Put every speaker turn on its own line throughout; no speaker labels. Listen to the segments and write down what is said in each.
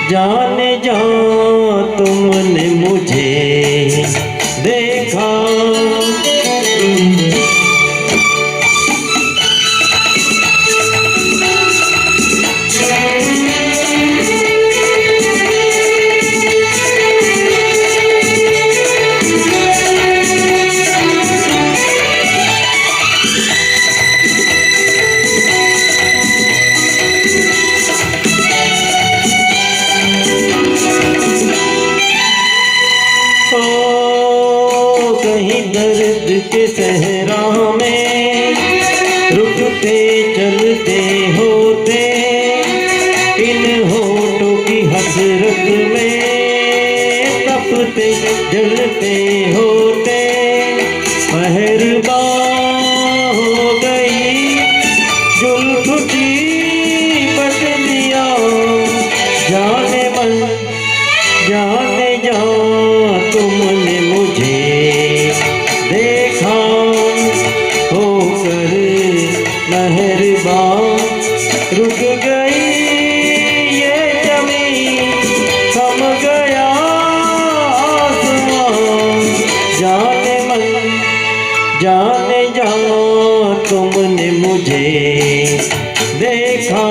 जाने जा तुमने मुझे देखा। कहीं दर्द के सहरा में रुकते चलते होते, इन होठों की हसरत में तपते जलते होते। मेहरबान हो गई जुल्फ की पतलियां, जाने मन जाने जा तुमने मुझे देखा। होकर मेहरबान रुक गई ये ज़मीं, थम गया आसमान। जाने मन जाने जा तुमने मुझे देखा।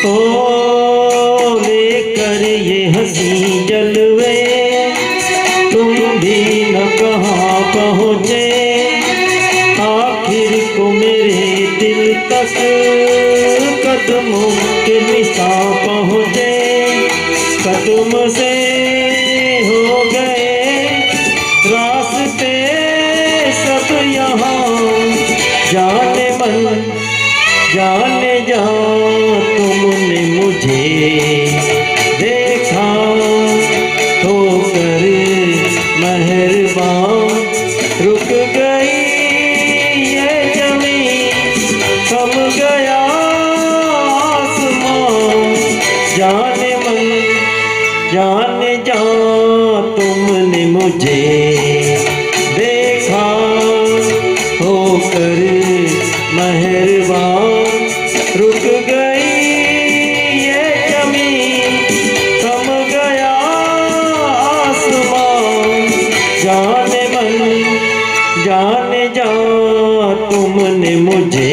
ओ लेकर ये हंसी जलवे तुम भी न कहाँ पहुँचे, आखिर को मेरे दिल तक कदमों के निशान पहुँचे। कदम से हो गए रास्ते सब यहाँ, जाने मन जाने जा तुमने मुझे देखा। होकर मेहरबान रुक गई ये ज़मीं, थम गया आसमान। जाने मन जाने जा तुमने मुझे देखा। होकर मेहरबान रुक गई ये ज़मीं, थम गया आसमान। जाने मन जाने जा तुमने मुझे